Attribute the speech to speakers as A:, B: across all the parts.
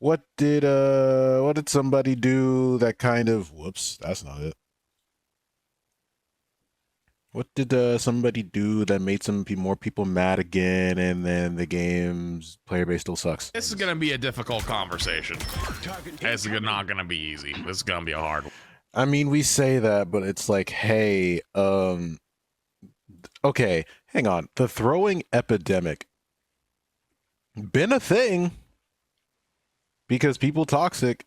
A: What did somebody do that kind of whoops, that's not it. What did somebody do that made more people mad again, and then the game's player base still sucks?
B: This is gonna be a difficult conversation. It's not gonna be easy. This is gonna be a hard one.
A: I mean, we say that, but it's like, hey, okay, hang on. The throwing epidemic been a thing because people toxic.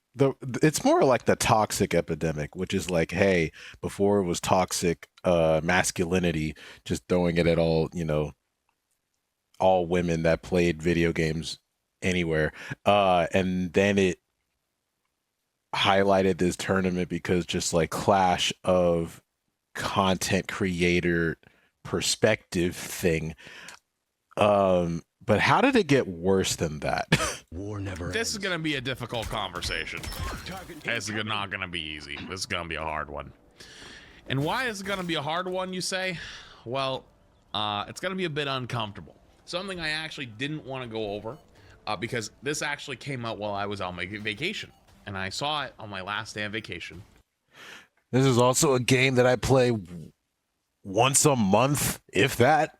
A: It's more like the toxic epidemic, which is like, hey, before it was toxic masculinity, just throwing it at all, all women that played video games anywhere. And then it highlighted this tournament because just like clash of content creator perspective thing. But how did it get worse than that?
B: War never ends. This is gonna be a difficult conversation. It's not gonna be easy. This is gonna be a hard one. And why is it gonna be a hard one, you say? Well, it's gonna be a bit uncomfortable. Something I actually didn't want to go over because this actually came out while I was on my vacation. And I saw it on my last day of vacation.
A: This is also a game that I play once a month, if that.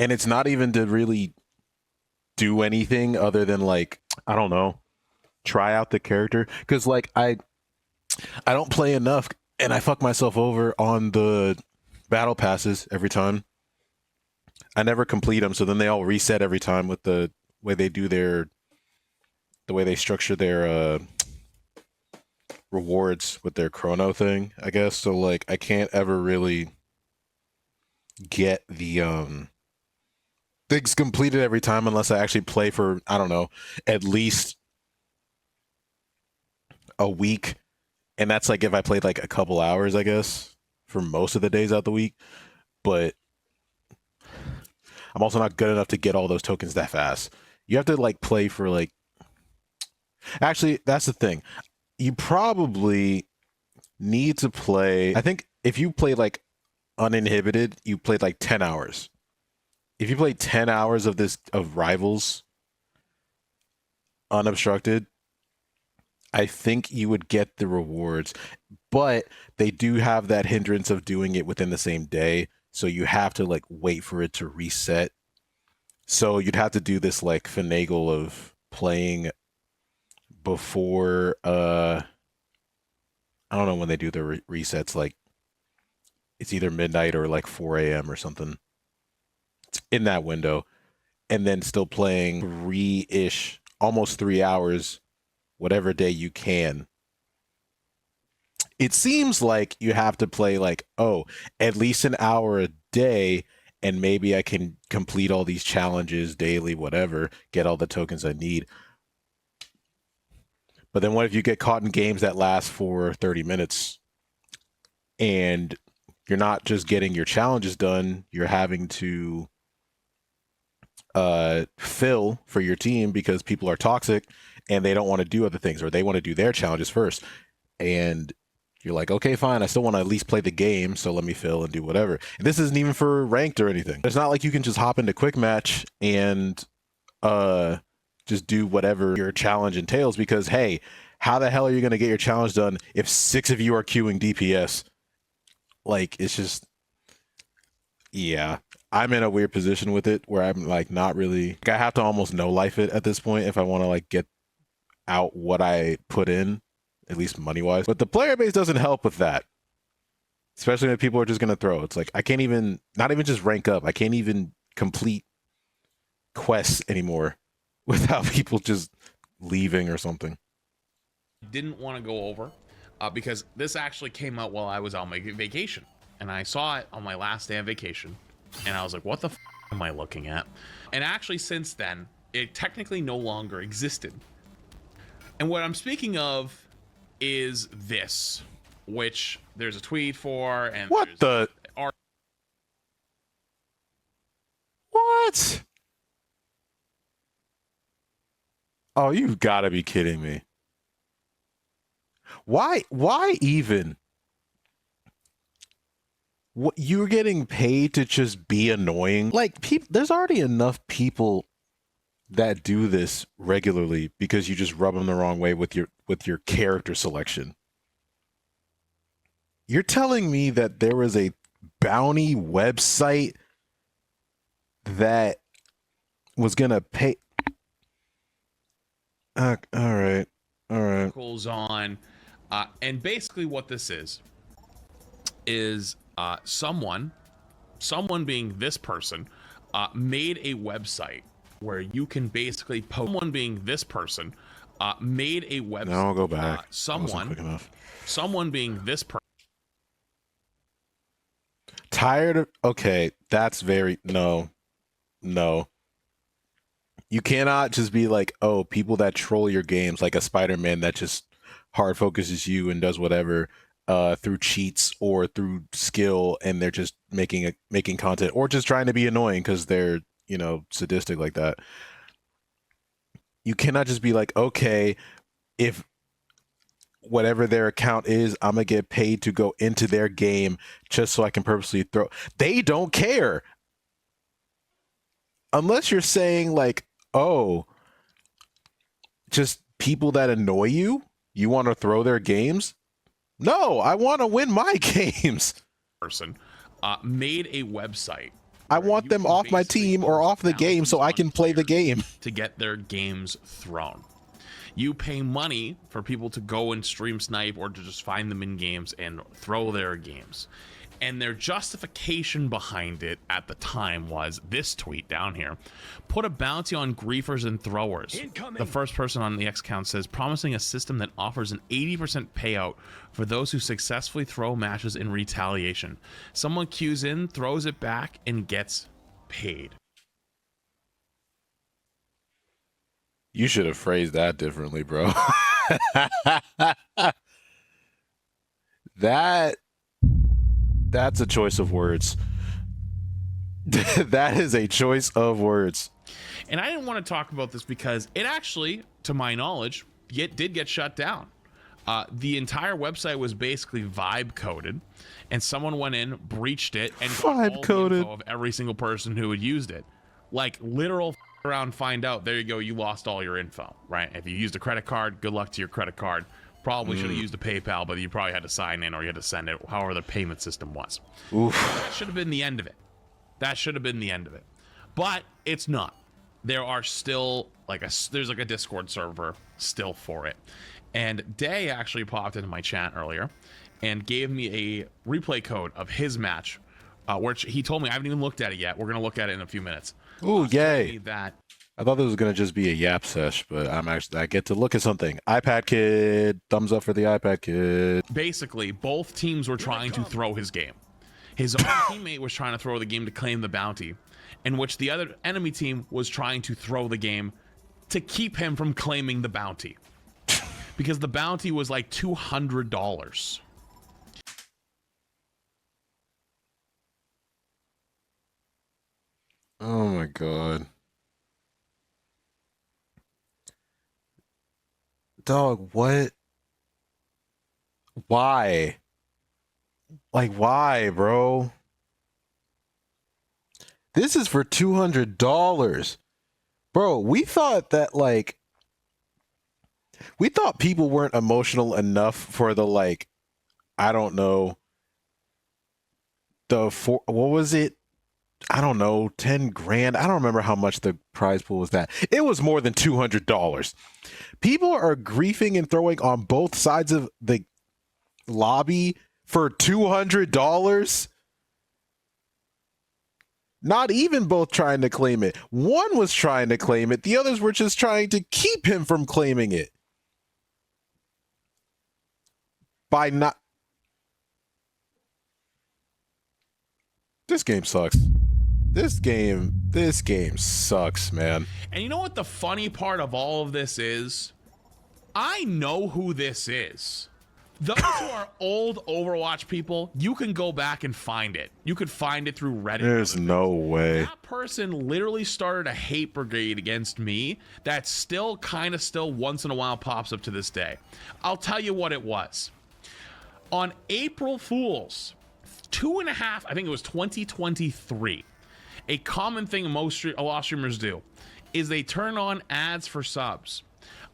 A: And it's not even to really do anything other than, like, I don't know, try out the character. Because, like, I don't play enough, and I fuck myself over on the battle passes every time. I never complete them, so then they all reset every time with the way they do the way they structure their rewards with their chrono thing, I guess. So like I can't ever really get the things completed every time unless I actually play for, I don't know, at least a week. And that's like if I played like a couple hours, I guess, for most of the days out the week. But I'm also not good enough to get all those tokens that fast. You have to like play for like, actually, that's the thing. You probably need to play, I think if you play like uninhibited, you played like 10 hours. If you play 10 hours of Rivals unobstructed, I think you would get the rewards. But they do have that hindrance of doing it within the same day. So you have to like wait for it to reset. So you'd have to do this like finagle of playing before I don't know when they do the resets, like it's either midnight or like 4 a.m. or something. It's in that window, and then still playing 3-ish, almost 3 hours, whatever day you can. It seems like you have to play like, oh, at least an hour a day, and maybe I can complete all these challenges daily, whatever, get all the tokens I need. But then what if you get caught in games that last for 30 minutes and you're not just getting your challenges done, you're having to fill for your team because people are toxic and they don't want to do other things, or they want to do their challenges first. And you're like, okay, fine, I still want to at least play the game, so let me fill and do whatever. And this isn't even for ranked or anything. It's not like you can just hop into quick match and just do whatever your challenge entails, because hey, how the hell are you going to get your challenge done if 6 of you are queuing DPS? Like, it's just, yeah, I'm in a weird position with it where I'm like not really, like, I have to almost no life it at this point if I want to like get out what I put in, at least money wise. But the player base doesn't help with that, especially when people are just going to throw. It's like I can't even, not even just rank up, I can't even complete quests anymore without people just leaving or something.
B: Didn't want to go over because this actually came out while I was on my vacation, and I saw it on my last day of vacation, and I was like, what the am I looking at? And actually since then, it technically no longer existed. And what I'm speaking of is this, which there's a tweet for, and
A: what the what? Oh, you've got to be kidding me. Why even? What, you're getting paid to just be annoying? Like, there's already enough people that do this regularly because you just rub them the wrong way with your character selection. You're telling me that there was a bounty website that was gonna pay? All right.
B: Goes on, and basically what this is someone being this person made a website where you can basically post. Someone being this person made a website.
A: Now I'll go back.
B: Someone being this person.
A: Tired of, okay, that's very, no. You cannot just be like, oh, people that troll your games, like a Spider-Man that just hard focuses you and does whatever through cheats or through skill, and they're just making content or just trying to be annoying because they're, sadistic like that. You cannot just be like, okay, if whatever their account is, I'm gonna get paid to go into their game just so I can purposely throw. They don't care. Unless you're saying like, oh, just people that annoy you, you want to throw their games? No, I want to win my games.
B: Person made a website.
A: I want them off my team or off the game so I can play the game.
B: To get their games thrown. You pay money for people to go and stream snipe or to just find them in games and throw their games. And their justification behind it at the time was this tweet down here: put a bounty on griefers and throwers. Incoming. The first person on the X account says, promising a system that offers an 80% payout for those who successfully throw matches in retaliation. Someone queues in, throws it back, and gets paid.
A: You should have phrased that differently, bro. That's a choice of words. That is a choice of words.
B: And I didn't want to talk about this because it actually, to my knowledge, did get shut down. The entire website was basically vibe coded, and someone went in, breached it, and got all the info of every single person who had used it. Like literal around, find out. There you go. You lost all your info, right? If you used a credit card, good luck to your credit card. Probably should have used a PayPal, but you probably had to sign in or you had to send it, however the payment system was.
A: Oof.
B: That should have been the end of it. But it's not. There are still there's a Discord server still for it. And ZAI actually popped into my chat earlier and gave me a replay code of his match, which he told me, I haven't even looked at it yet. We're going to look at it in a few minutes.
A: Ooh, yay.
B: That
A: I thought this was going to just be a yap sesh, but I get to look at something. iPad Kid, thumbs up for the iPad Kid.
B: Basically, both teams were trying to throw his game. His own teammate was trying to throw the game to claim the bounty, in which the other enemy team was trying to throw the game to keep him from claiming the bounty. Because the bounty was like $200.
A: Oh my God. Dog, what? Why? Like, why, bro? This is for $200. Bro, we thought people weren't emotional enough for the, like, I don't know, what was it? I don't know, 10 grand. I don't remember how much the prize pool was that. It was more than $200. People are griefing and throwing on both sides of the lobby for $200. Not even both trying to claim it. One was trying to claim it. The others were just trying to keep him from claiming it. By not... This game sucks. This game sucks, man.
B: And you know what the funny part of all of this is? I know who this is. Those who are old Overwatch people, you can go back and find it. You could find it through Reddit.
A: There's no way.
B: That person literally started a hate brigade against me that still once in a while pops up to this day. I'll tell you what it was. On April Fool's, I think it was 2023, a common thing a lot of streamers do is they turn on ads for subs.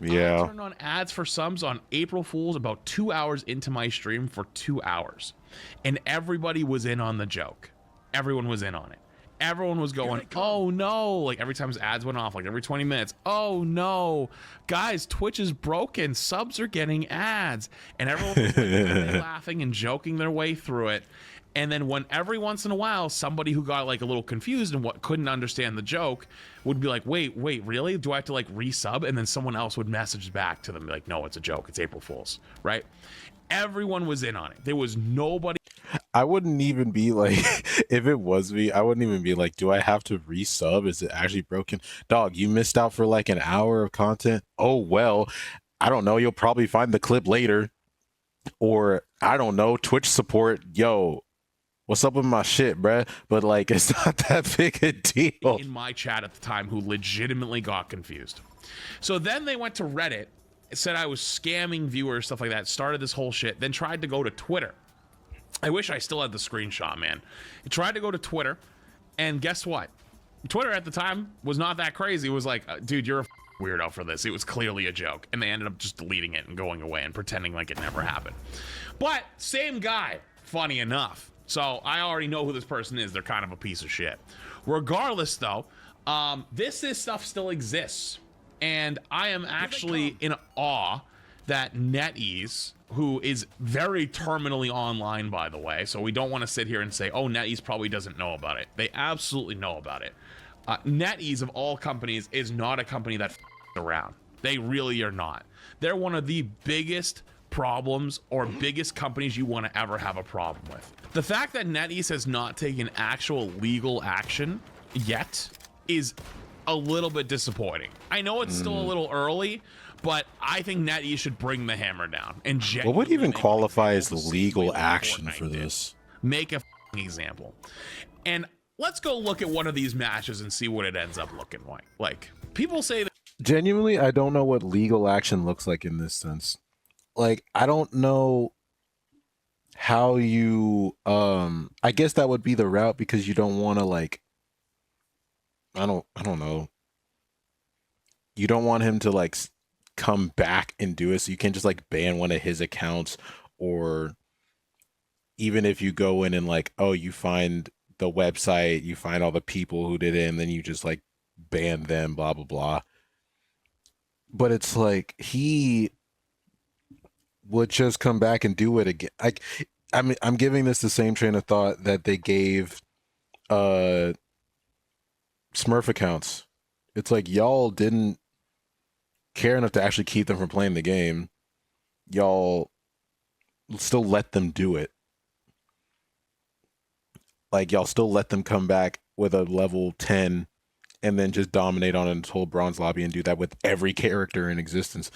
A: Yeah.
B: I turned on ads for subs on April Fool's about 2 hours into my stream for 2 hours. And everybody was in on the joke. Everyone was in on it. Everyone was going, oh no, like every time his ads went off, like every 20 minutes, oh no, guys, Twitch is broken, subs are getting ads. And everyone was like, laughing and joking their way through it. And then when every once in a while, somebody who got like a little confused and what couldn't understand the joke would be like, wait, really? Do I have to like resub? And then someone else would message back to them like, no, it's a joke. It's April Fool's, right? Everyone was in on it. There was nobody.
A: I wouldn't even be like, if it was me, I wouldn't even be like, do I have to resub? Is it actually broken? Dog, you missed out for like an hour of content. Oh, well, I don't know. You'll probably find the clip later. Or I don't know, Twitch support. Yo, what's up with my shit, bruh? But like, it's not that big a deal.
B: In my chat at the time who legitimately got confused. So then they went to Reddit, said I was scamming viewers, stuff like that, started this whole shit, then tried to go to Twitter. I wish I still had the screenshot, man. He tried to go to Twitter, and guess what? Twitter at the time was not that crazy. It was like, dude, you're a weirdo for this. It was clearly a joke. And they ended up just deleting it and going away and pretending like it never happened. But same guy, funny enough. So I already know who this person is. They're kind of a piece of shit. Regardless, though, this stuff still exists. And I am actually in awe that NetEase, who is very terminally online, by the way, so we don't want to sit here and say, oh, NetEase probably doesn't know about it. They absolutely know about it. NetEase, of all companies, is not a company that around. They really are not. They're one of the biggest problems or biggest companies you want to ever have a problem with. The fact that NetEase has not taken actual legal action yet is a little bit disappointing. I know it's still a little early, but I think NetEase should bring the hammer down. And
A: what would even qualify as legal action for this?
B: Make a example. And let's go look at one of these matches and see what it ends up looking like. Like, people say that.
A: Genuinely, I don't know what legal action looks like in this sense. Like, I don't know how you, I guess that would be the route because you don't want to, like, I don't know. You don't want him to, like, come back and do it, so you can't just, like, ban one of his accounts, or even if you go in and, like, oh, you find the website, you find all the people who did it, and then you just, like, ban them, blah, blah, blah. But it's like, he would just come back and do it again. Like, I mean, I'm giving this the same train of thought that they gave Smurf accounts. It's like, y'all didn't care enough to actually keep them from playing the game. Y'all still let them do it. Like, y'all still let them come back with a level 10 and then just dominate on a whole bronze lobby and do that with every character in existence.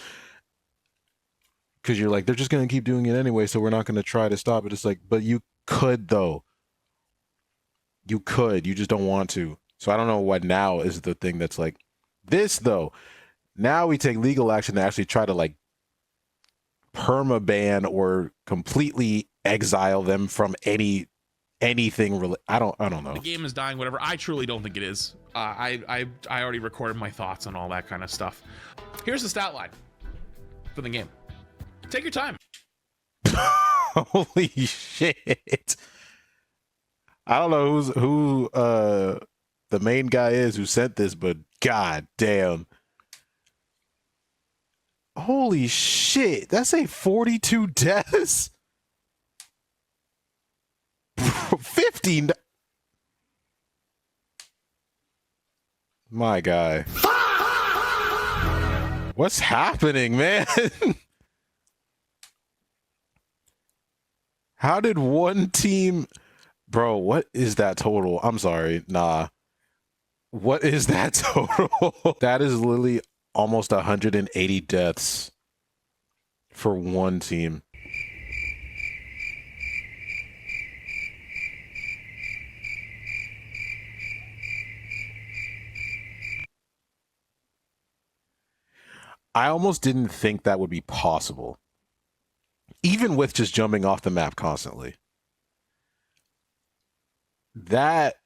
A: Because you're like, they're just going to keep doing it anyway, so we're not going to try to stop it. It's like, but you could, though. You could. You just don't want to. So I don't know what now is the thing that's like this, though. Now we take legal action to actually try to, like, perma-ban or completely exile them from anything. I don't know.
B: The game is dying, whatever. I truly don't think it is. I already recorded my thoughts on all that kind of stuff. Here's the stat line for the game. Take your time.
A: Holy shit. I don't know who the main guy is who sent this, but god damn. Holy shit. That's a 42 deaths. 15. My guy. What's happening, man? How did one team... Bro, what is that total? I'm sorry. Nah. What is that total? That is literally almost 180 deaths for one team. I almost didn't think that would be possible. Even with just jumping off the map constantly. That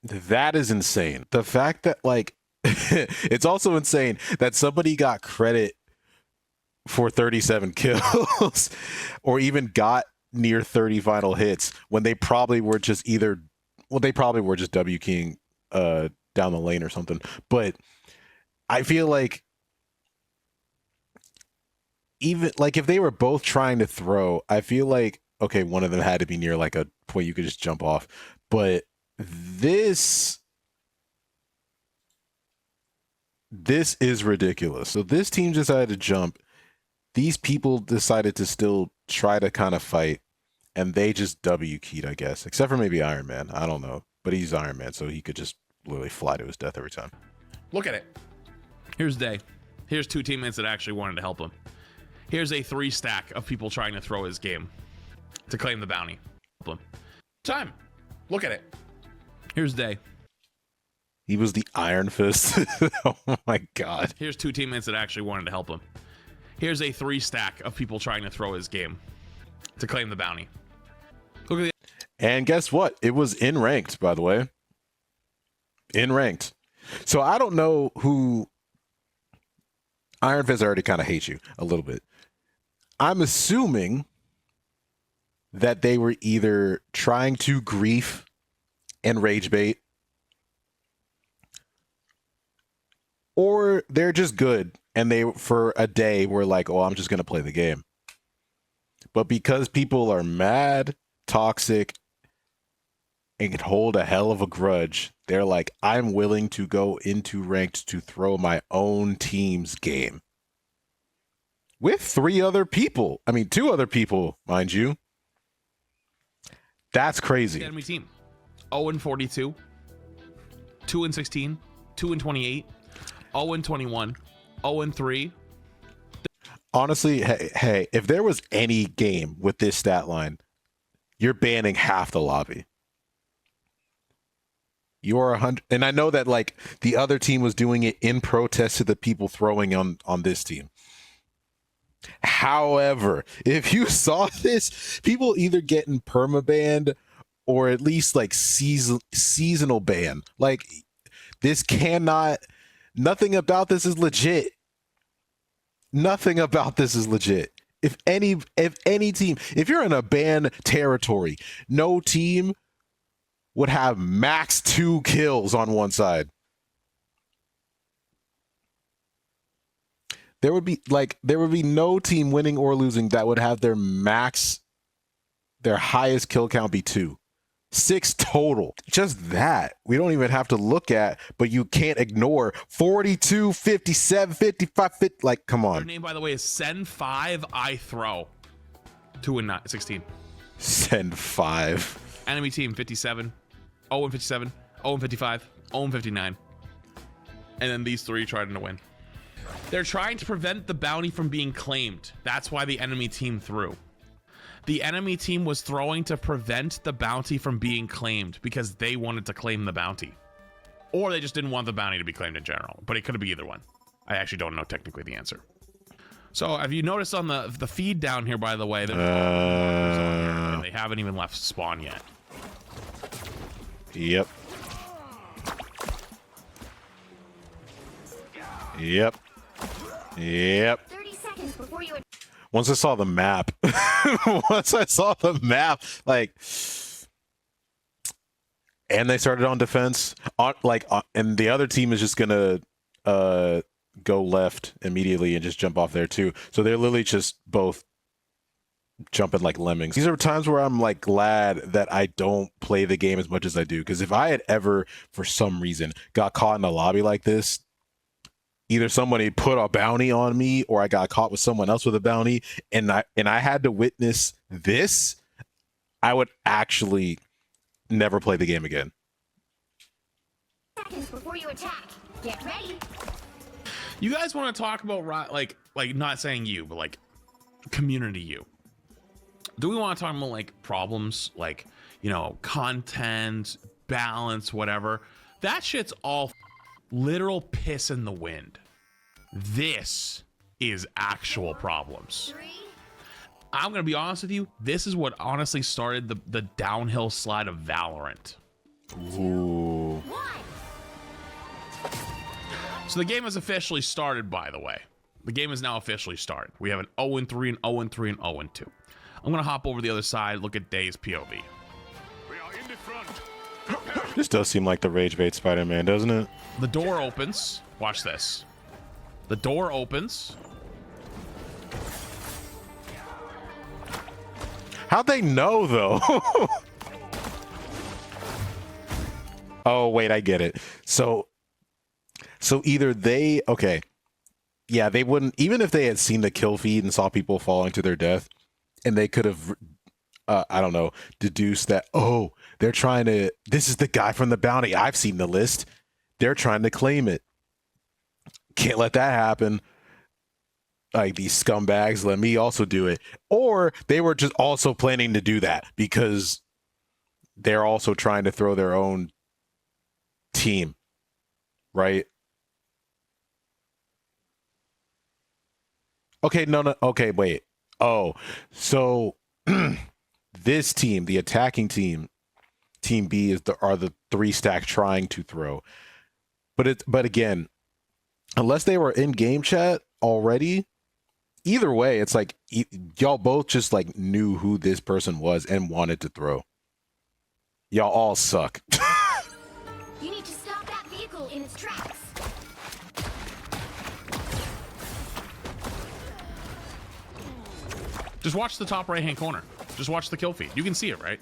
A: is insane. The fact that, like, It's also insane that somebody got credit for 37 kills or even got near 30 final hits when they probably were just they probably were just W keying down the lane or something. But I feel like even like if they were both trying to throw, I feel like okay, one of them had to be near like a point you could just jump off. But this is ridiculous. So this team decided to jump. These people decided to still try to kind of fight, and they just W keyed, I guess, except for maybe Iron Man. I don't know, but he's Iron Man, so he could just literally fly to his death every time.
B: Look at it. Here's ZAI. Here's 2 teammates that actually wanted to help him. Here's a 3 stack of people trying to throw his game to claim the bounty. Help him. Time. Look at it. Here's ZAI.
A: He was the Iron Fist. Oh my god.
B: Here's 2 teammates that actually wanted to help him. Here's a 3 stack of people trying to throw his game to claim the bounty. Look at
A: and guess what? It was in ranked, by the way. In ranked. So I don't know who. Iron Fist already kind of hates you a little bit. I'm assuming that they were either trying to grief and rage bait, or they're just good and they for a day were like, oh, I'm just going to play the game. But because people are mad, toxic, and can hold a hell of a grudge, they're like, I'm willing to go into ranked to throw my own team's game. With 3 other people. I mean, 2 other people, mind you. That's crazy.
B: enemy team. 0-42. 2-16. 2-28. 0-21. 0-3.
A: Honestly, hey, if there was any game with this stat line, you're banning half the lobby. You're 100, and I know that like the other team was doing it in protest to the people throwing on this team. However, if you saw this, people either getting permabanned or at least like seasonal ban. Like this cannot. Nothing about this is legit. Nothing about this is legit. If any team, if you're in a ban territory, no team would have max 2 kills on one side. There would be no team winning or losing that would have their highest kill count be 2. 6 total. Just that. We don't even have to look at, but you can't ignore 42, 57, 55, 50. Like, come on.
B: Their name, by the way, is Send 5 I Throw. 2-16.
A: Send 5.
B: Enemy team 57. 0-57. 0-55. 0-59. And then these 3 trying to win. They're trying to prevent the bounty from being claimed. That's why the enemy team threw. The enemy team was throwing to prevent the bounty from being claimed because they wanted to claim the bounty. Or they just didn't want the bounty to be claimed in general. But it could be either one. I actually don't know technically the answer. So have you noticed on the feed down here, by the way, they haven't even left spawn yet.
A: Yep. Yep.
C: 30 seconds before you.
A: Once I saw the map, like, and they started on defense, and the other team is just gonna go left immediately and just jump off there too. So they're literally just both jumping like lemmings. These are times where I'm like glad that I don't play the game as much as I do, because if I had ever, for some reason, got caught in a lobby like this, either somebody put a bounty on me or I got caught with someone else with a bounty and I had to witness this, I would actually never play the game again.
C: Seconds before you attack. Get ready.
B: You guys want to talk about like not saying you, but like community you. Do we want to talk about like problems, like, you know, content, balance, whatever? That shit's all literal piss in the wind. This is actual problems.
C: 3.
B: I'm gonna be honest with you. This is what honestly started the downhill slide of Valorant.
A: Ooh.
C: 1.
B: So the game has officially started, by the way. The game is now officially started. We have an 0-3 and 0-3 and 0-2. I'm going to hop over the other side, look at Day's POV.
D: We are in the front.
A: This does seem like the rage bait Spider-Man, doesn't it?
B: The door opens. Watch this. The door opens.
A: How'd they know, though? Oh, wait, I get it. So either they, okay. Yeah, they wouldn't, even if they had seen the kill feed and saw people falling to their death, and they could have, I don't know, deduced that, oh, they're trying to, this is the guy from the bounty. I've seen the list. They're trying to claim it. Can't let that happen. Like, these scumbags, let me also do it. Or they were just also planning to do that because they're also trying to throw their own team, right? Okay, no, okay, wait. Oh, so this team, the attacking team, Team B are the 3-stack trying to throw. But again, unless they were in game chat already, either way, it's like y'all both just like knew who this person was and wanted to throw. Y'all all suck.
C: You need to stop that vehicle in its tracks.
B: Just watch the top right-hand corner. Just watch the kill feed. You can see it, right?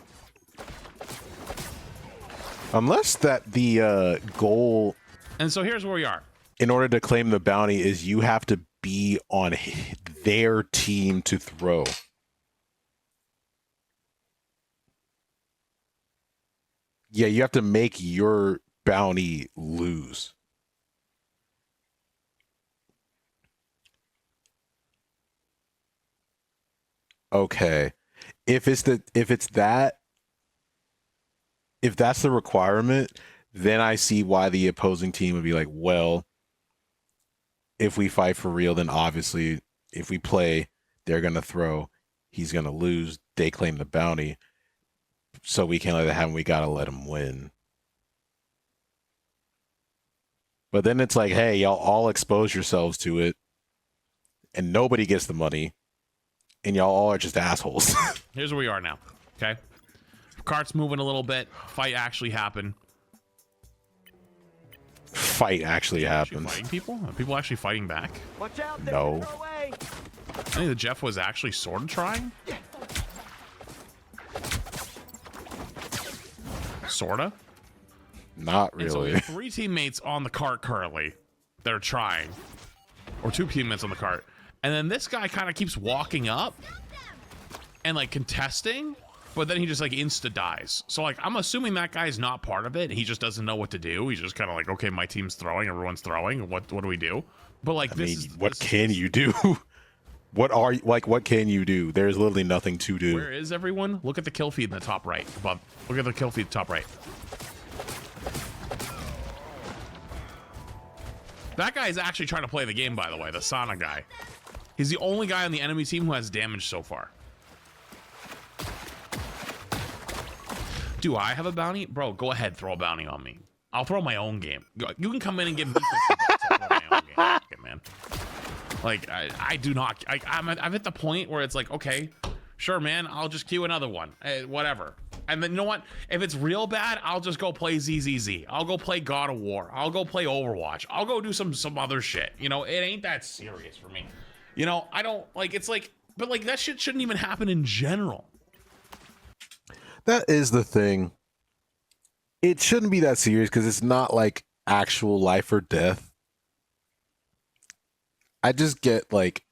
A: Unless that the goal,
B: And so here's where we are.
A: in order to claim the bounty, is you have to be on their team to throw. Yeah, you have to make your bounty lose. Okay. If that's the requirement, then I see why the opposing team would be like, well, if we fight for real, then obviously if we play, they're going to throw, he's going to lose, they claim the bounty. So we can't let that happen. We got to let him win. But then it's like, hey, y'all all expose yourselves to it and nobody gets the money and y'all all are just assholes.
B: Here's where we are now. Okay. Cart's moving a little bit. Fight actually happened.
A: Fight actually happens.
B: Fighting people? Are people actually fighting back?
E: Watch out,
A: No.
E: no way.
B: I think that Jeff was actually sort of trying. Sorta.
A: Not
B: And so we
A: really.
B: have 3 teammates on the cart currently. They're trying. Or 2 teammates on the cart. And then this guy kind of keeps walking up and like contesting, but then he just like insta dies. So like I'm assuming that guy's not part of it. He just doesn't know what to do. He's just kind of like, okay, my team's throwing, everyone's throwing. What do we do? But like
A: What can you do? What can you do? There's literally nothing to do.
B: Where is everyone? Look at the kill feed in the top right. Above. Look at the kill feed top right. That guy is actually trying to play the game, by the way, the Sana guy. He's the only guy on the enemy team who has damage so far. Do I have a bounty? Bro, go ahead, throw a bounty on me. I'll throw my own game. You can come in and give me $50. I'll throw my own game. Okay, man. Like, I do not. I'm at the point where it's like, okay, sure, man, I'll just queue another one. Whatever. And then, you know what? If it's real bad, I'll just go play ZZZ. I'll go play God of War. I'll go play Overwatch. I'll go do some other shit. You know, it ain't that serious for me. You know, I don't, like, it's like, but like, that shit shouldn't even happen in general.
A: That is the thing. It shouldn't be that serious because it's not like actual life or death. I just get like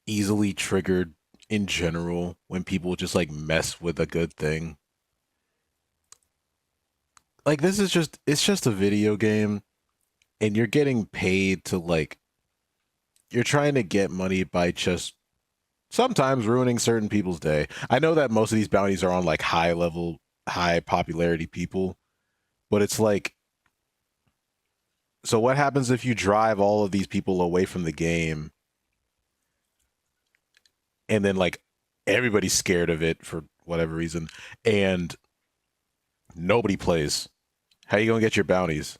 A: easily triggered in general when people just like mess with a good thing. Like this is just, it's just a video game and you're getting paid to like, you're trying to get money by just sometimes ruining certain people's day. I know that most of these bounties are on like high level, high popularity people, but it's like, so what happens if you drive all of these people away from the game and then like everybody's scared of it for whatever reason and nobody plays? How you gonna get your bounties?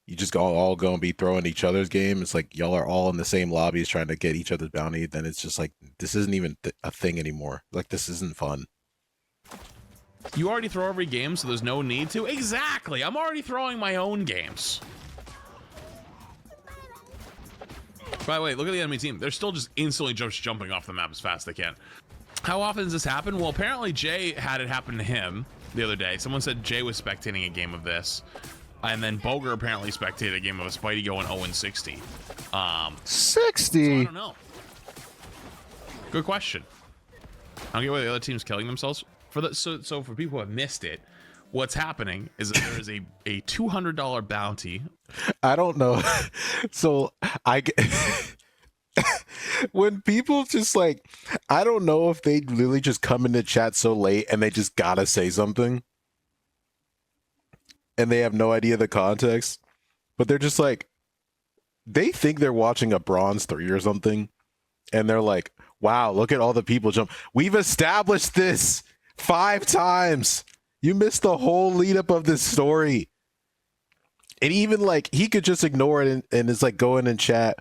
A: you just all go and be throwing each other's game. It's like y'all are all in the same lobbies trying to get each other's bounty. Then it's just like this isn't even a thing anymore. Like this isn't fun.
B: You already throw every game, so there's no need to. Exactly. I'm already throwing my own games. By the way, look at the enemy team. They're still just instantly just jumping off the map as fast as they can. How often does this happen? Well, apparently Jay had it happen to him the other day. Someone said Jay was spectating a game of this. And then Boger apparently spectated a game of a Spidey going 0-60.
A: 60?
B: So I don't know. Good question. I don't get why the other team's killing themselves. So for people who have missed it, what's happening is that there is a $200 bounty.
A: I don't know. So I get when people just like, I don't know if they literally just come into chat so late and they just gotta say something. And they have no idea the context, but they're just like, they think they're watching a Bronze 3 or something. And they're like, wow, look at all the people jump. We've established this 5 times. You missed the whole lead up of this story. And even like, he could just ignore it and it's like go in and chat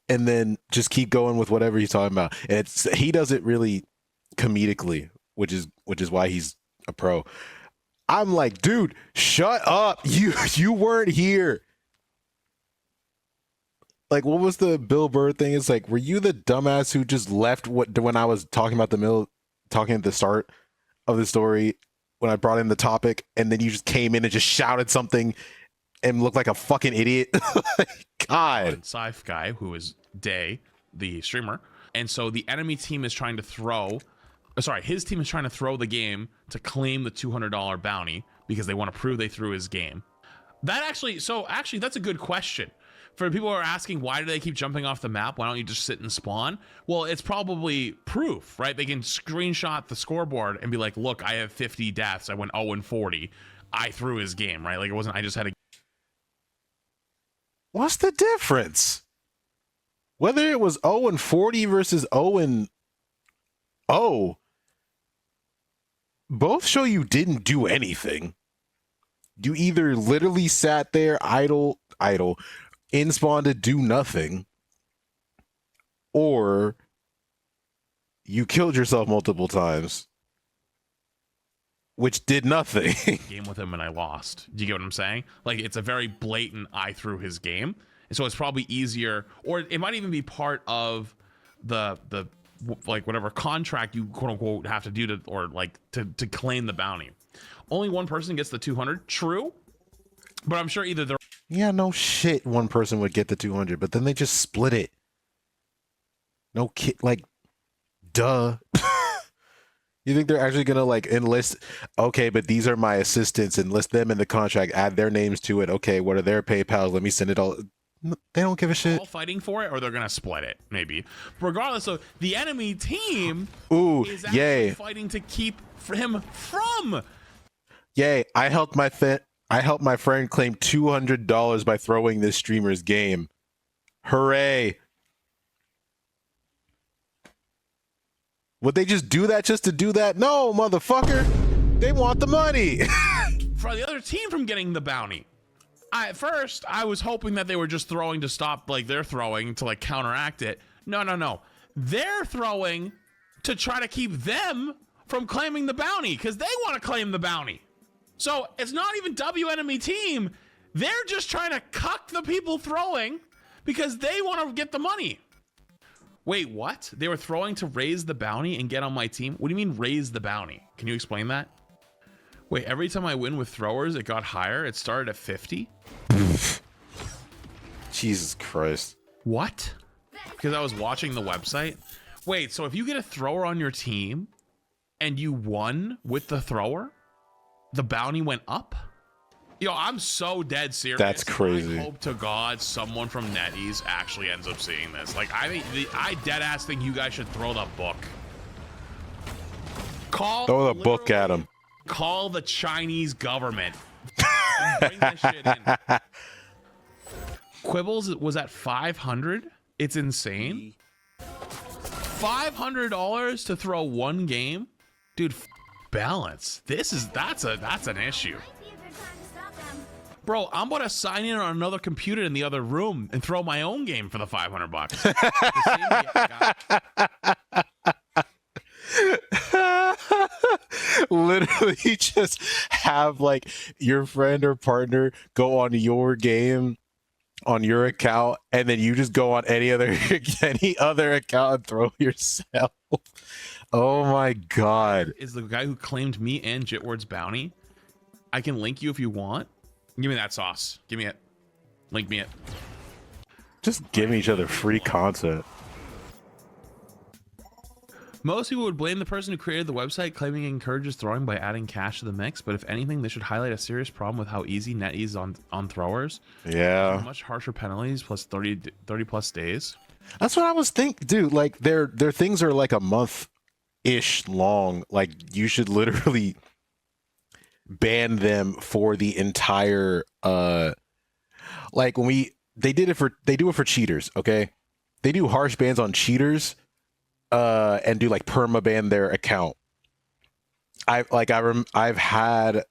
A: and then just keep going with whatever he's talking about. And he does it really comedically, which is why he's a pro. I'm like, dude, shut up. You weren't here. Like, what was the Bill Burr thing? It's like, were you the dumbass who just left when I was talking about talking at the start of the story when I brought in the topic, and then you just came in and just shouted something and looked like a fucking idiot? God.
B: Scythe guy, who is Day, the streamer. And so the enemy team is trying to throw... Sorry, his team is trying to throw the game to claim the $200 bounty because they want to prove they threw his game. Actually, that's a good question. For people who are asking, why do they keep jumping off the map? Why don't you just sit and spawn? Well, it's probably proof, right? They can screenshot the scoreboard and be like, look, I have 50 deaths. I went 0-40. I threw his game, right? Like, it wasn't, I just had a...
A: What's the difference? Whether it was 0-40 versus 0-0, both show you didn't do anything. You either literally sat there idle, in spawn to do nothing, or you killed yourself multiple times, which did nothing.
B: Game with him and I lost. Do you get what I'm saying? Like, it's a very blatant I threw his game. And so it's probably easier, or it might even be part of the like whatever contract you quote unquote have to do to claim the bounty. Only one person gets the 200. True. But I'm sure either they're...
A: Yeah, no shit one person would get the 200, but then they just split it. No kid, like, duh. You think they're actually gonna like enlist, okay, but these are my assistants, enlist them in the contract, add their names to it. Okay, what are their PayPals? Let me send it all. They don't give a shit.
B: All fighting for it, or they're gonna split it, maybe. Regardless, so the enemy team is actually
A: yay.
B: fighting to keep him from...
A: Yay, I helped my friend claim $200 by throwing this streamer's game. Hooray. Would they just do that just to do that? No, motherfucker. They want the money.
B: For the other team from getting the bounty. At first, I was hoping that they were just throwing to stop like their throwing to like counteract it. No. They're throwing to try to keep them from claiming the bounty because they want to claim the bounty. So it's not even W enemy team. They're just trying to cuck the people throwing because they want to get the money. Wait, what? They were throwing to raise the bounty and get on my team? What do you mean raise the bounty? Can you explain that? Wait, every time I win with throwers, it got higher? It started at 50?
A: Jesus Christ.
B: What? Because I was watching the website? Wait, so if you get a thrower on your team and you won with the thrower, the bounty went up? Yo, I'm so dead serious.
A: That's crazy.
B: I hope to God someone from NetEase actually ends up seeing this. Like, I dead ass think you guys should throw the book.
A: Throw the book at him.
B: Call the Chinese government. Bring this shit in. Quibbles was at 500. It's insane. $500 to throw one game, dude. Balance. That's an issue. Bro, I'm about to sign in on another computer in the other room and throw my own game for the $500. The same
A: Literally just have like your friend or partner go on your game on your account, and then you just go on any other account and throw yourself. Oh my god.
B: is the guy who claimed me and Jitward's bounty. I can link you if you want. Give me that sauce. Give me it. Link me it.
A: Just giving each other free content.
B: Most people would blame the person who created the website, claiming it encourages throwing by adding cash to the mix, but if anything, they should highlight a serious problem with how easy net is on throwers.
A: Yeah.
B: Much harsher penalties plus 30 plus days.
A: That's what I was thinking, dude. Like their things are like a month-ish long. Like you should literally ban them for the entire like when they do it for cheaters, okay? They do harsh bans on cheaters and do like perma ban their account. I've had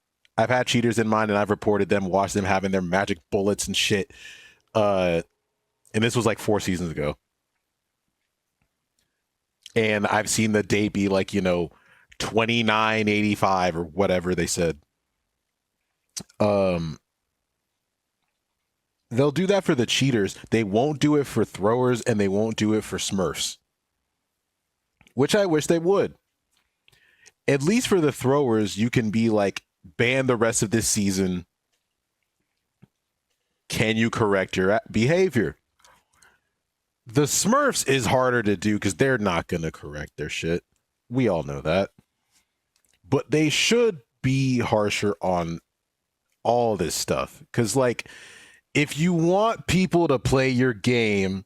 A: cheaters in mind, and I've reported them, watched them having their magic bullets and shit. And this was like 4 seasons ago. And I've seen the date be like, 29.85 or whatever they said. They'll do that for the cheaters. They won't do it for throwers, and they won't do it for Smurfs. Which I wish they would. At least for the throwers, you can be like, ban the rest of this season. Can you correct your behavior? The Smurfs is harder to do because they're not going to correct their shit. We all know that. But they should be harsher on all this stuff. Because, like, if you want people to play your game,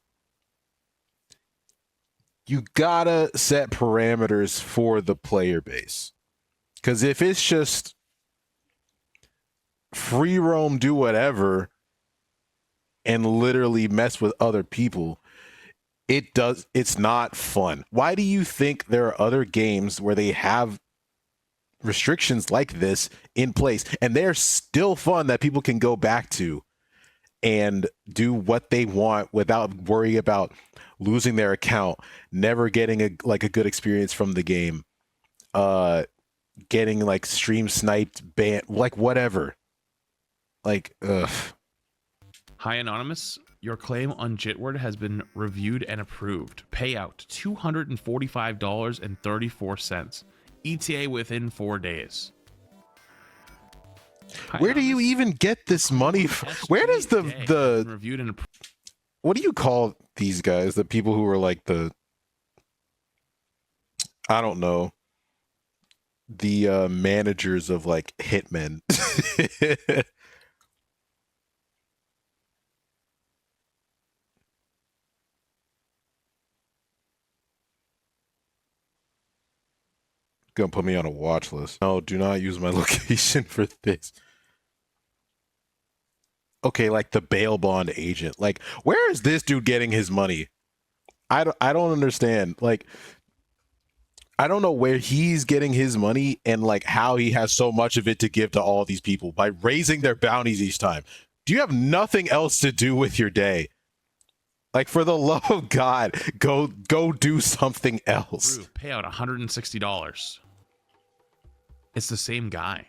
A: you gotta set parameters for the player base. Because if it's just free roam, do whatever, and literally mess with other people, it's not fun. Why do you think there are other games where they have restrictions like this in place and they're still fun that people can go back to and do what they want without worrying about losing their account, never getting a good experience from the game, getting like stream sniped, banned, like whatever. Like, ugh.
B: Hi, Anonymous. Your claim on Jitward has been reviewed and approved. Payout $245.34. ETA within 4 days. Hi,
A: Where do you
B: Anonymous.
A: even get this money from? Where does the
B: reviewed and approved?
A: what do you call these guys? The people who are like I don't know, the managers of like hitmen. Gonna put me on a watch list. No, do not use my location for this. Okay, like the bail bond agent. Like, where is this dude getting his money? I don't understand. Like, I don't know where he's getting his money and like how he has so much of it to give to all these people by raising their bounties each time. Do you have nothing else to do with your day? Like, for the love of God, go do something else.
B: Approved. Payout $160. It's the same guy.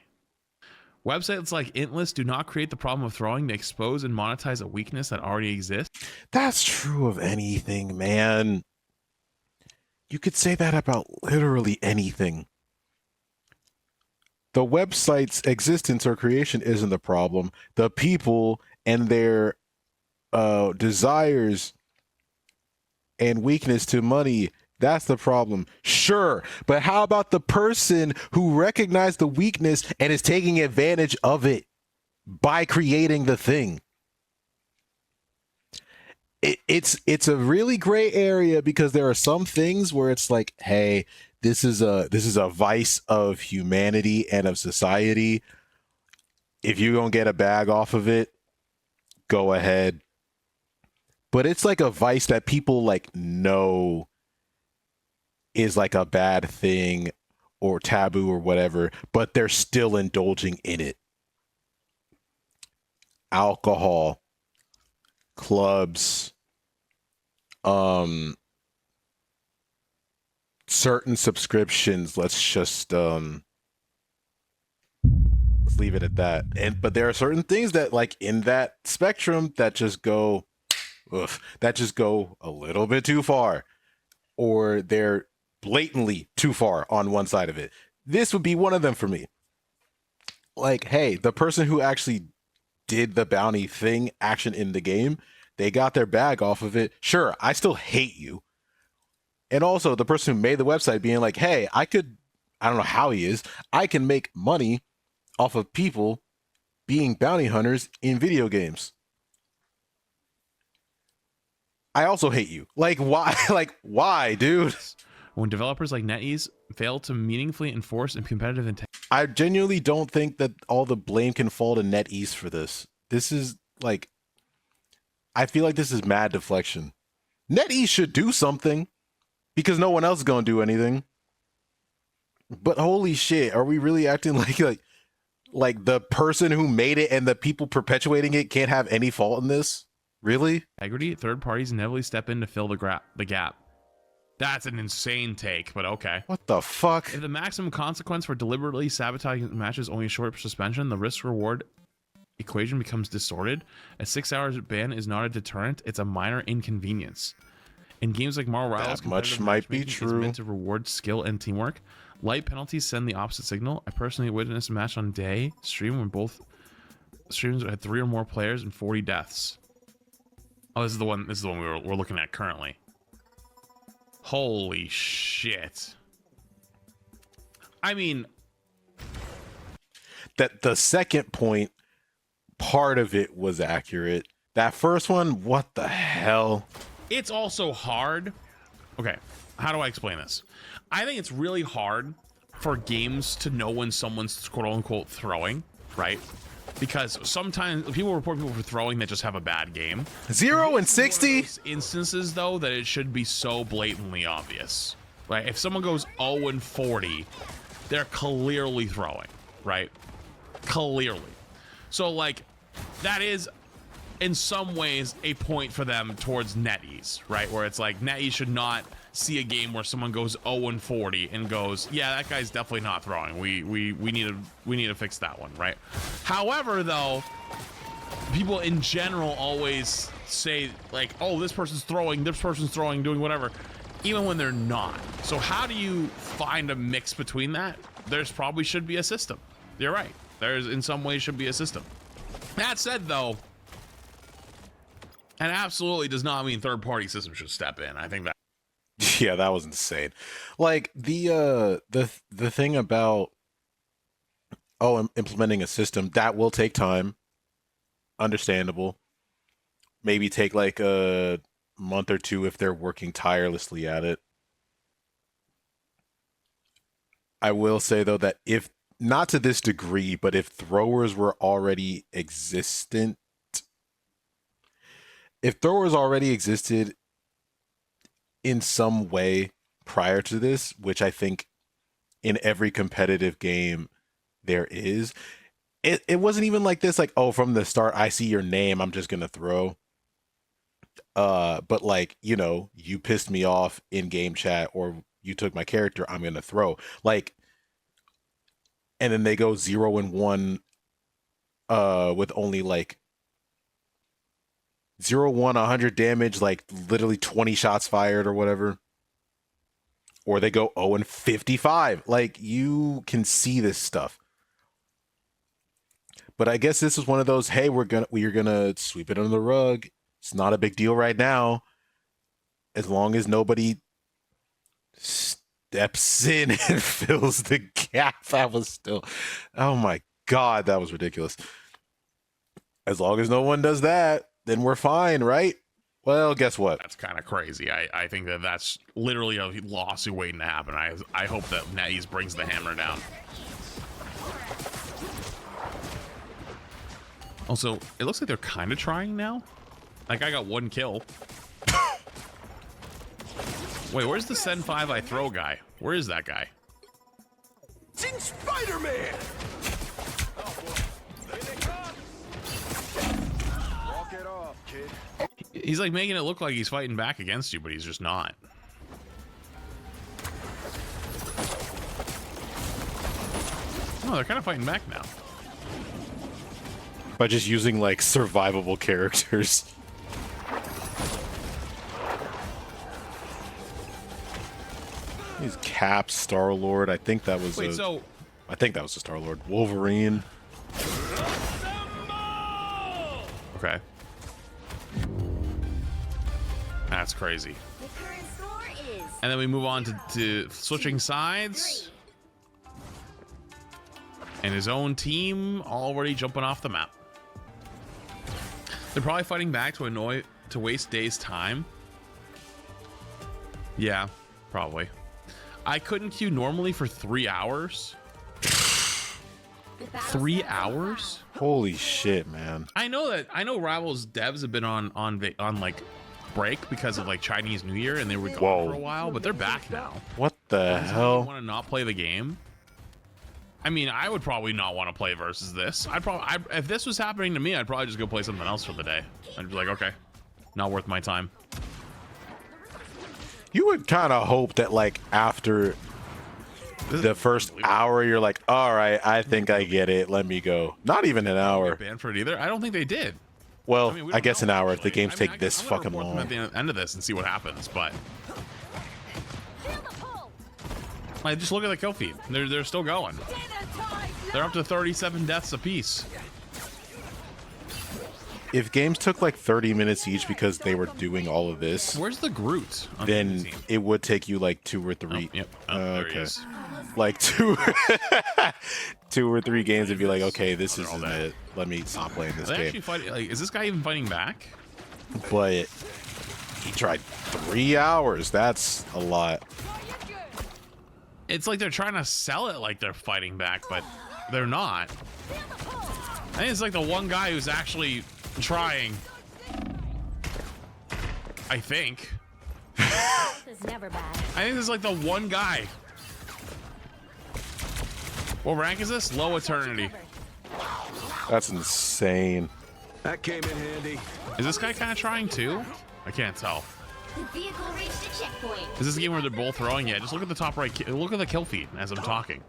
B: Websites like Intless do not create the problem of throwing. They expose and monetize a weakness that already exists.
A: That's true of anything, man. You could say that about literally anything. The website's existence or creation isn't the problem. The people and their desires and weakness to money, that's the problem. Sure, but how about the person who recognized the weakness and is taking advantage of it by creating the thing? It's a really gray area because there are some things where it's like, hey, this is a vice of humanity and of society. If you're gonna get a bag off of it, go ahead. But it's like a vice that people like know is like a bad thing or taboo or whatever, but they're still indulging in it. alcohol, clubs, certain subscriptions. Let's leave it at that. But there are certain things that, like, in that spectrum that just go a little bit too far, or they're blatantly too far on one side of it. This would be one of them for me. Like, hey, the person who actually did the bounty thing action in the game, they got their bag off of it. Sure, I still hate you. And also the person who made the website being like, hey, I don't know how he is, I can make money off of people being bounty hunters in video games. I also hate you. Like, why? Like, why, dude?
B: When developers like NetEase fail to meaningfully enforce and competitive intent.
A: I genuinely don't think that all the blame can fall to NetEase for this. This is like, I feel like this is mad deflection. NetEase should do something because no one else is going to do anything. But holy shit, are we really acting like the person who made it and the people perpetuating it can't have any fault in this? Really?
B: Integrity, third parties inevitably step in to fill the gap. That's an insane take, but okay.
A: What the fuck?
B: If the maximum consequence for deliberately sabotaging matches only a short suspension, the risk-reward equation becomes distorted. A 6 hours ban is not a deterrent, it's a minor inconvenience. In games like Marvel Rivals,
A: that much might be true.
B: It's meant to reward skill and teamwork. Light penalties send the opposite signal. I personally witnessed a match on day stream when both streams had 3 or more players and 40 deaths. Oh, this is the one we're looking at currently. Holy shit. I mean,
A: that the second point, part of it was accurate. That first one, what the hell?
B: It's also hard. Okay, how do I explain this? I think it's really hard for games to know when someone's quote unquote throwing, right? Because sometimes people report people for throwing that just have a bad game.
A: 0 and 60
B: instances though that it should be so blatantly obvious, right? If someone goes 0 and 40, they're clearly throwing, right? Clearly. So like that is in some ways a point for them towards NetEase, right? Where it's like NetEase should not see a game where someone goes 0 and 40 and goes, yeah, that guy's definitely not throwing. We need to fix that one, right? However, though, people in general always say like, oh, this person's throwing, doing whatever, even when they're not. So how do you find a mix between that? There's probably should be a system. You're right. There's in some ways should be a system. That said, though, and absolutely does not mean third-party systems should step in. I think that.
A: Yeah, that was insane. Like the thing about implementing a system that will take time. Understandable. Maybe take like a month or two if they're working tirelessly at it. I will say though that if not to this degree, but if throwers were already existed in some way prior to this, which I think in every competitive game there is, it wasn't even like this, like, oh, from the start, I see your name, I'm just gonna throw. But like, you know, you pissed me off in game chat or you took my character, I'm gonna throw. Like, and then they go 0 and 1 with only like 0, 1, 100 damage, like literally 20 shots fired or whatever. Or they go 0 and 55. Like, you can see this stuff. But I guess this is one of those, hey, we're gonna sweep it under the rug. It's not a big deal right now. As long as nobody steps in and fills the gap. That was still, oh my God, that was ridiculous. As long as no one does that, then we're fine, right? Well, guess what?
B: That's kind of crazy. I think that's literally a lawsuit waiting to happen. I hope that NetEase brings the hammer down. Also, it looks like they're kind of trying now. Like, I got 1 kill. Wait, where's the Send 5 I throw guy? Where is that guy?
D: Team Spider-Man!
B: He's like making it look like he's fighting back against you, but he's just not. Oh, they're kind of fighting back now.
A: By just using like survivable characters. He's Cap, Star-Lord. I think that was I think that was a Star-Lord. Wolverine.
B: Okay. That's crazy.
C: The current score is
B: And then we move on to switching sides. And his own team already jumping off the map. They're probably fighting back to waste Day's time. Yeah, probably. I couldn't queue normally for 3 hours. 3 hours?
A: Holy shit, man.
B: I know Rival's devs have been on like break because of like Chinese New Year and they were gone for a while, but they're back now.
A: What the
B: You
A: hell?
B: want to not play the game? I mean, I would probably not want to play versus this. If this was happening to me, I'd probably just go play something else for the day. I'd be like, okay, not worth my time.
A: You would kind of hope that like after the first hour, you're like, all right, I think I get it. Let me go. Not even an hour.
B: Banned for it either. I don't think they did.
A: Well,
B: I mean, we
A: I
B: don't
A: guess
B: know,
A: an hour if the
B: actually.
A: games take this
B: I'm gonna
A: fucking
B: report them
A: long.
B: at the end of this and see what happens. But like, just look at the kill feed. They're still going. They're up to 37 deaths apiece.
A: If games took like 30 minutes each because they were doing all of this,
B: Where's the Groot? On the
A: then
B: team?
A: it would take you like 2 or 3.
B: Yep. There he is.
A: Like 2 or 3 games and be like, okay, this isn't it. Let me stop playing this
B: Are they
A: game.
B: actually fighting? Like, is this guy even fighting back?
A: But he tried 3 hours. That's a lot.
B: It's like they're trying to sell it like they're fighting back, but they're not. I think it's like the one guy who's actually trying. I think.
C: is never bad.
B: I think this is like the one guy. What rank is this? Low Eternity.
A: That's insane.
E: That came in handy.
B: Is this guy kind of trying too? I can't tell.
C: The vehicle reached a checkpoint.
B: Is this a game where they're both throwing? Yeah, just look at the top right. Look at the kill feed as I'm talking.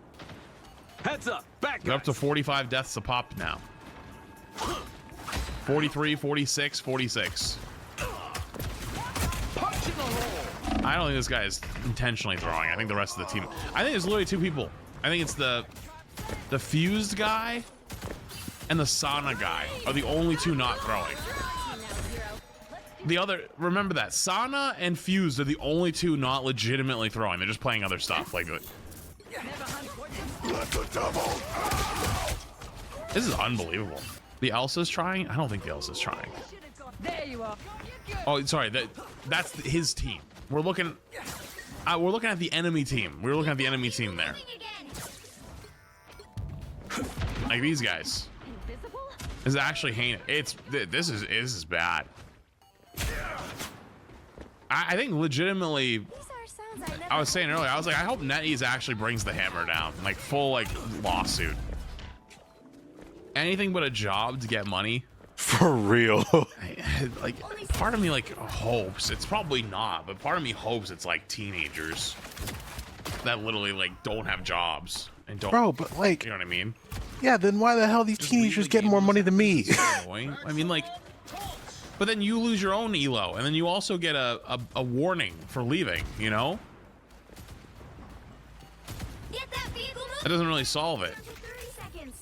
E: Heads up. Back
B: They're up to 45 deaths a pop now. 43, 46, 46. I don't think this guy is intentionally throwing. I think the rest of the team. I think there's literally 2 people. I think it's the fused guy and the Sana guy are the only 2 not throwing. The other, remember that Sana and Fused are the only 2 not legitimately throwing. They're just playing other stuff. Like, this is unbelievable. The Elsa's trying? I don't think the Elsa's trying.
F: There you are.
B: Oh, sorry. That's his team. We're looking at the enemy team. We're looking at the enemy team there. Like these guys. This is actually heinous. This is bad. I think legitimately. I was saying earlier. I was like, I hope NetEase actually brings the hammer down, like full like lawsuit. Anything but a job to get money.
A: For real.
B: Like, part of me like hopes it's probably not, but part of me hopes it's like teenagers that literally like don't have jobs and don't.
A: Bro, but like,
B: you know what I mean?
A: yeah, then why the hell are these teenagers getting more money than me?
B: Annoying. I mean, like, but then you lose your own elo, and then you also get a warning for leaving. You know,
C: Get that vehicle moving.
B: that doesn't really solve it.
C: 30 seconds.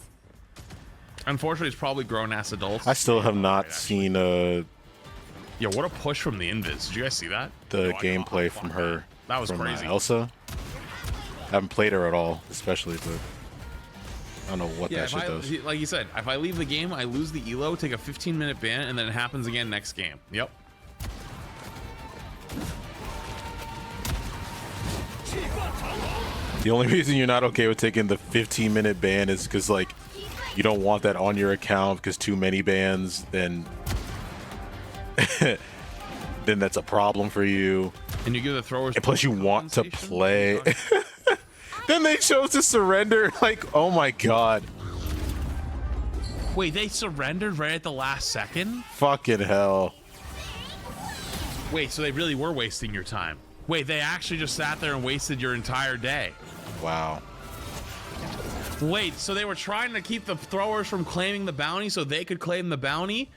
B: Unfortunately, it's probably grown-ass adults.
A: I still have not seen
B: Yeah, what a push from the Invis. Did you guys see that?
A: the
B: No, I
A: gameplay
B: fuck
A: from
B: that.
A: her.
B: That was
A: from,
B: crazy.
A: Elsa. I haven't played her at all, especially, but I don't know what
B: Yeah,
A: that shit does.
B: like you said, if I leave the game, I lose the elo, take a 15-minute ban, and then it happens again next game. Yep.
A: The only reason you're not okay with taking the 15-minute ban is because, like, you don't want that on your account because too many bans, then then that's a problem for you.
B: And you give the throwers.
A: And plus, you want to
B: compensation?
A: play. Then they chose to surrender. Like, oh my god.
B: Wait, they surrendered right at the last second?
A: Fucking hell.
B: Wait, so they really were wasting your time. Wait, they actually just sat there and wasted your entire day.
A: Wow.
B: Wait, so they were trying to keep the throwers from claiming the bounty so they could claim the bounty,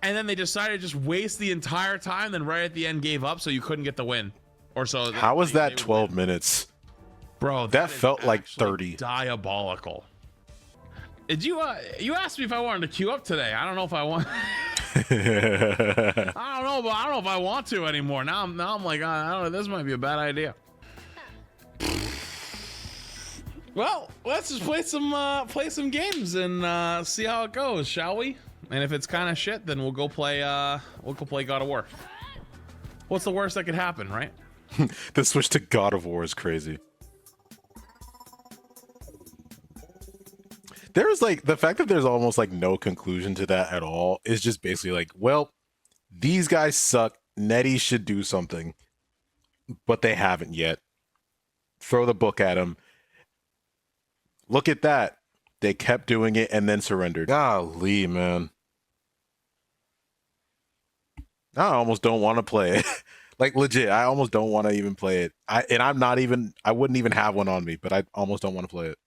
B: and then they decided to just waste the entire time, then right at the end gave up so you couldn't get the win. Or so.
A: How was that
B: they
A: 12
B: win.
A: minutes?
B: Bro,
A: That
B: is
A: felt like
B: actually
A: 30.
B: Diabolical. Did you you asked me if I wanted to queue up today. I don't know if I want I don't know, but I don't know if I want to anymore. Now I'm like, I don't know, this might be a bad idea. Well, let's just play some games and see how it goes, shall we? And if it's kind of shit, then we'll go play God of War. What's the worst that could happen, right?
A: The switch to God of War is crazy. There's like the fact that there's almost like no conclusion to that at all is just basically like, well, these guys suck. Nettie should do something, but they haven't yet. Throw the book at them. Look at that. They kept doing it and then surrendered. Golly, man. I almost don't want to play it. Like legit, I almost don't want to even play it. I wouldn't even have one on me, but I almost don't want to play it.